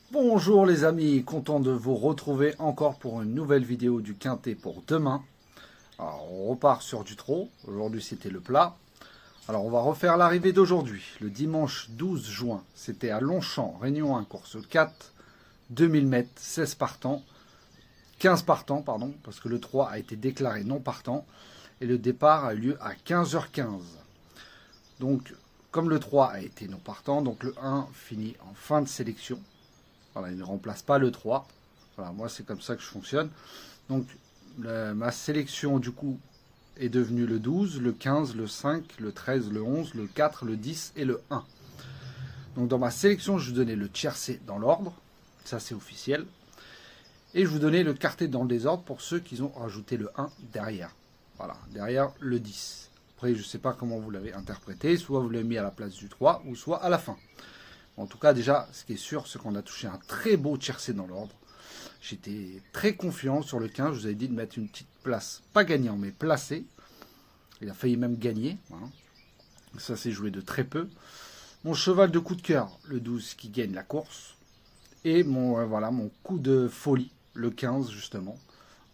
Bonjour les amis, content de vous retrouver encore pour une nouvelle vidéo du quintet pour demain. Alors on repart sur du trot, aujourd'hui c'était le plat. Alors on va refaire l'arrivée d'aujourd'hui, le dimanche 12 juin, c'était à Longchamp, Réunion 1, course 4, 2000 mètres, 16 partants, 15 partants pardon, parce que le 3 a été déclaré non partant et le départ a eu lieu à 15h15. Donc comme le 3 a été non partant, donc le 1 finit en fin de sélection. Voilà, il ne remplace pas le 3. Voilà, moi c'est comme ça que je fonctionne. Donc ma sélection du coup est devenue le 12, le 15, le 5, le 13, le 11, le 4, le 10 et le 1. Donc dans ma sélection, je vous donnais le tiercé dans l'ordre. Ça c'est officiel. Et je vous donnais le quartet dans le désordre pour ceux qui ont rajouté le 1 derrière. Voilà, derrière le 10. Après, je ne sais pas comment vous l'avez interprété. Soit vous l'avez mis à la place du 3, ou soit à la fin. En tout cas, déjà, ce qui est sûr, c'est qu'on a touché un très beau tiercé dans l'ordre. J'étais très confiant sur le 15. Je vous avais dit de mettre une petite place, pas gagnant, mais placée. Il a failli même gagner. Hein. Ça s'est joué de très peu. Mon cheval de coup de cœur, le 12, qui gagne la course. Et mon coup de folie, le 15, justement.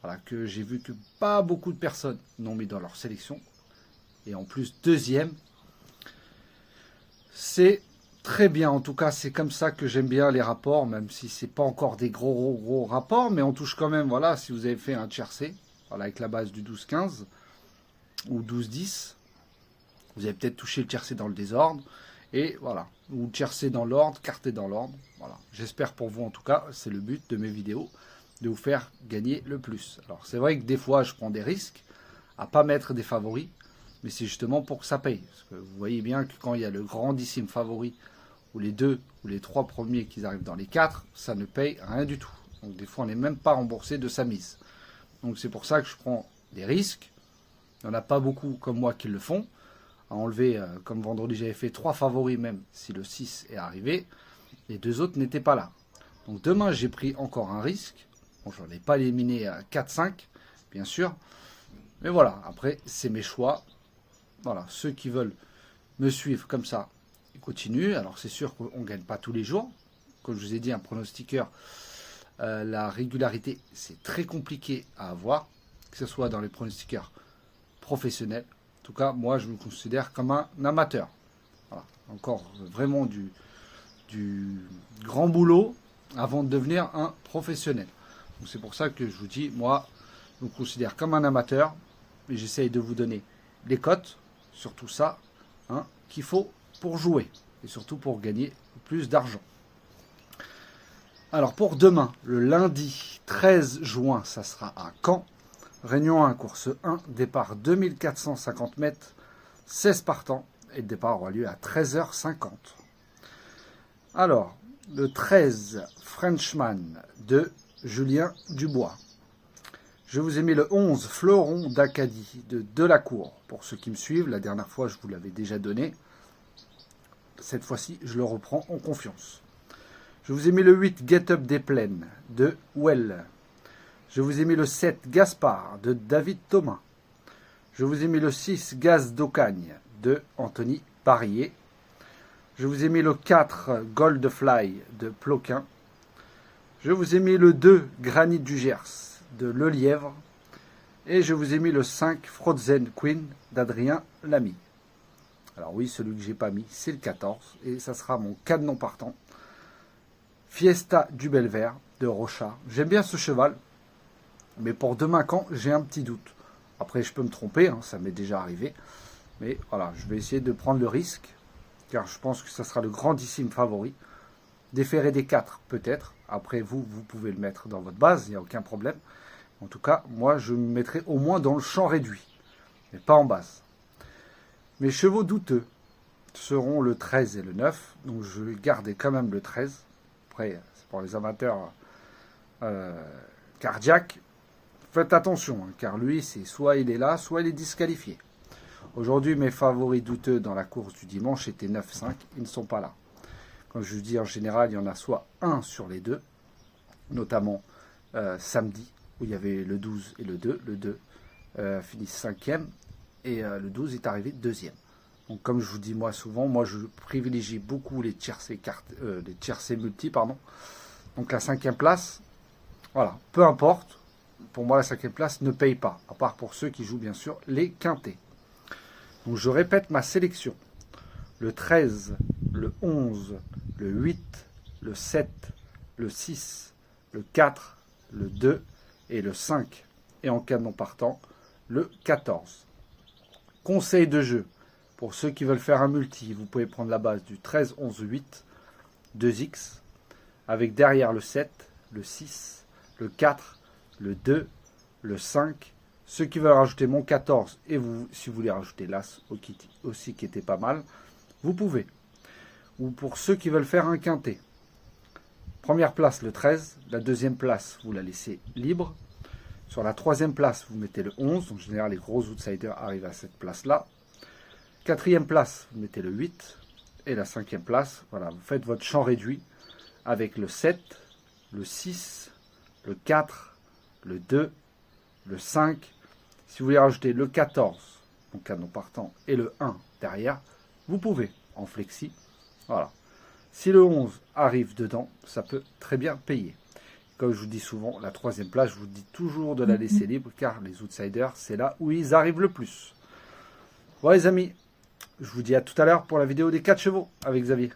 Voilà, que j'ai vu que pas beaucoup de personnes n'ont mis dans leur sélection. Et en plus, deuxième. C'est très bien, en tout cas, c'est comme ça que j'aime bien les rapports, même si c'est pas encore des gros rapports, mais on touche quand même, voilà, si vous avez fait un tiercé, voilà, avec la base du 12-15 ou 12-10, vous avez peut-être touché le tiercé dans le désordre, et voilà, ou tiercé dans l'ordre, quarté dans l'ordre, voilà. J'espère pour vous, en tout cas, c'est le but de mes vidéos, de vous faire gagner le plus. Alors, c'est vrai que des fois, je prends des risques à pas mettre des favoris, mais c'est justement pour que ça paye. Parce que vous voyez bien que quand il y a le grandissime favori, ou les 2 ou les 3 premiers qui arrivent dans les 4, ça ne paye rien du tout. Donc des fois, on n'est même pas remboursé de sa mise. Donc c'est pour ça que je prends des risques. Il n'y en a pas beaucoup comme moi qui le font. À enlever, comme vendredi, j'avais fait 3 favoris même, si le 6 est arrivé. Les 2 autres n'étaient pas là. Donc demain, j'ai pris encore un risque. Bon, je n'en ai pas éliminé à 4-5, bien sûr. Mais voilà, après, c'est mes choix. Voilà, ceux qui veulent me suivre comme ça, ils continuent. Alors c'est sûr qu'on ne gagne pas tous les jours. Comme je vous ai dit, un pronostiqueur, la régularité, c'est très compliqué à avoir, que ce soit dans les pronostiqueurs professionnels. En tout cas, moi, je me considère comme un amateur. Voilà. Encore vraiment du grand boulot avant de devenir un professionnel. Donc c'est pour ça que je vous dis, moi, je me considère comme un amateur, et j'essaye de vous donner les cotes, surtout ça, hein, qu'il faut pour jouer, et surtout pour gagner plus d'argent. Alors pour demain, le lundi 13 juin, ça sera à Caen. Réunion 1, course 1, départ 2450 mètres, 16 partants, et le départ aura lieu à 13h50. Alors, le 13, Frenchman de Julien Dubois. Je vous ai mis le 11, Fleuron d'Acadie de Delacour. Pour ceux qui me suivent, la dernière fois, je vous l'avais déjà donné. Cette fois-ci, je le reprends en confiance. Je vous ai mis le 8, Get Up des Plaines de Well. Je vous ai mis le 7, Gaspard de David Thomas. Je vous ai mis le 6, Gaz d'Ocagne de Anthony Parillet. Je vous ai mis le 4, Goldfly de Ploquin. Je vous ai mis le 2, Granit du Gers de Le Lièvre. Et je vous ai mis le 5, Frozen Queen d'Adrien Lamy. Alors oui, celui que j'ai pas mis, c'est le 14. Et ça sera mon cadenon partant. Fiesta du Belvert de Rochard. J'aime bien ce cheval. Mais pour demain, quand j'ai un petit doute. Après, je peux me tromper, hein, ça m'est déjà arrivé. Mais voilà, je vais essayer de prendre le risque. Car je pense que ça sera le grandissime favori. Déférer des 4, peut-être. Après, vous pouvez le mettre dans votre base, il n'y a aucun problème. En tout cas, moi, je me mettrai au moins dans le champ réduit, mais pas en base. Mes chevaux douteux seront le 13 et le 9, donc je vais garder quand même le 13. Après, c'est pour les amateurs cardiaques. Faites attention, hein, car lui, c'est soit il est là, soit il est disqualifié. Aujourd'hui, mes favoris douteux dans la course du dimanche étaient 9-5, ils ne sont pas là. Comme je vous dis, en général, il y en a soit un sur les deux, notamment samedi, où il y avait le 12 et le 2. Le 2 finit 5e et le 12 est arrivé 2e. Donc comme je vous dis moi souvent, moi je privilégie beaucoup les tiercés multi, pardon. Donc la 5e place, voilà, peu importe. Pour moi, la 5e place ne paye pas, à part pour ceux qui jouent bien sûr les quintés. Donc je répète ma sélection. Le 13, le 11, le 8, le 7, le 6, le 4, le 2 et le 5. Et en cas de non partant, le 14. Conseil de jeu. Pour ceux qui veulent faire un multi, vous pouvez prendre la base du 13, 11, 8, 2x, avec derrière le 7, le 6, le 4, le 2, le 5. Ceux qui veulent rajouter mon 14, et vous, si vous voulez rajouter l'As aussi qui était pas mal, vous pouvez. Ou pour ceux qui veulent faire un quintet. Première place, le 13. La deuxième place, vous la laissez libre. Sur la troisième place, vous mettez le 11. Donc, en général, les gros outsiders arrivent à cette place-là. Quatrième place, vous mettez le 8. Et la 5e place, voilà, vous faites votre champ réduit avec le 7, le 6, le 4, le 2, le 5. Si vous voulez rajouter le 14, donc canon partant, et le 1 derrière, vous pouvez en flexi. Voilà. Si le 11 arrive dedans, ça peut très bien payer. Comme je vous dis souvent, la 3e place, je vous dis toujours de la laisser libre, car les outsiders, c'est là où ils arrivent le plus. Voilà les amis, je vous dis à tout à l'heure pour la vidéo des 4 chevaux avec Xavier.